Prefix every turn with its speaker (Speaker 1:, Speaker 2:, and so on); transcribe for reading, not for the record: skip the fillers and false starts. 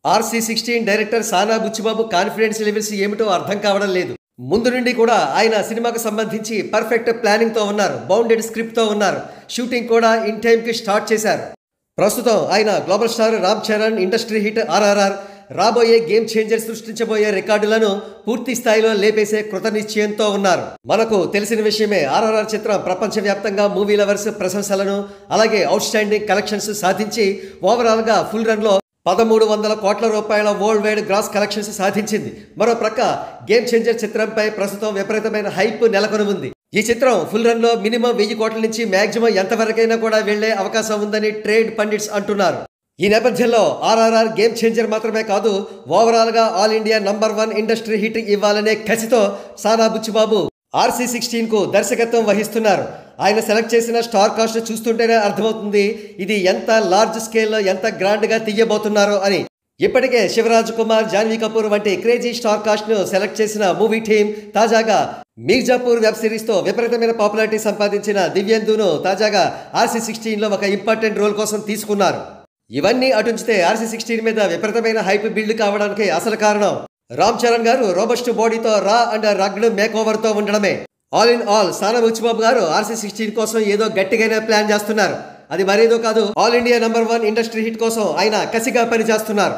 Speaker 1: RC16 director సానా Buchibabu confidence levels ఏమిటో అర్థం కావడం లేదు. ముందు నుండి కూడా ఆయన సినిమాకు సంబంధించి పర్ఫెక్ట్ ప్లానింగ్తో ఉన్నారు. బౌండెడ్ స్క్రిప్ట్తో ఉన్నారు. షూటింగ్ కూడా ఇన్ టైంకి స్టార్ట్ చేశారు. ప్రస్తుతం ఆయన global star Ram Charan industry hit RRR రాబోయే గేమ్ చేంజర్ సృష్టించబోయే రికార్డులను పూర్తి స్థాయిలో లేపేసే కృత నిశ్చయంతో ఉన్నారు. మనకు తెలిసిన విషయమే, RRR చిత్రం ప్రపంచవ్యాప్తంగా మూవీ లవర్స్ ప్రశంసలను అలాగే అవుట్ స్టాండింగ్ కలెక్షన్స్ సాధించి ఓవరాల్ గా ఫుల్ రన్ లో 1300 కోట్ల రూపాయల వరల్డ్ వైడ్ గ్రాస్ కలెక్షన్స్ సాధించింది. మరో ప్రక్క గేమ్ చేంజర్ చిత్రంపై ప్రస్తుతం విపరీతమైన హైప్ నెలకొని ఉంది. ఈ చిత్రం ఫుల్ రన్ లో మినిమం 1000 కోట్ల నుంచి మాక్సిమం ఎంతవరకైనా కూడా వెళ్లే అవకాశం ఉందని ట్రేడ్ పండిట్స్ అంటున్నారు. ఈ నేపథ్యంలో RRR గేమ్ చేంజర్ మాత్రమే కాదు, ఓవరాల్ గా all India number 1 industry hit ఇవ్వాలనే కసితో సానా బుచ్చిబాబు RC16 కు దర్శకత్వం వహిస్తున్నారు. ఆయన సెలెక్ట్ చేసిన స్టార్ కాస్ట్ చూస్తుంటేనే అర్థమవుతుంది ఇది ఎంత లార్జ్ స్కేల్లో ఎంత గ్రాండ్ గా తీయబోతున్నారో అని. ఇప్పటికే శివరాజ్ కుమార్, జాన్వీ కపూర్ వంటి క్రేజీ స్టార్ కాస్ట్ ను సెలెక్ట్ చేసిన మూవీ టీమ్ తాజాగా మీర్జాపూర్ వెబ్ సిరీస్ తో విపరీతమైన పాపులారిటీ సంపాదించిన దివ్యేందును తాజాగా RC16 లో ఒక ఇంపార్టెంట్ రోల్ కోసం తీసుకున్నారు. ఇవన్నీ అటుంచితే RC16 మీద విపరీతమైన హైప్ బిల్డ్ కావడానికి అసలు కారణం రామ్ చరణ్ గారు రోబస్ట్ బాడీతో రా అండ్ రగ్డ్ మేక్ ఓవర్ తో ఉండడమే. ఆల్ ఇన్ ఆల్ సానా బుచ్చిబాబు గారు RC16 కోసం ఏదో గట్టిగానే ప్లాన్ చేస్తున్నారు. అది మరేదో కాదు, all India number 1 industry hit కోసం ఆయన కసిగా పనిచేస్తున్నారు.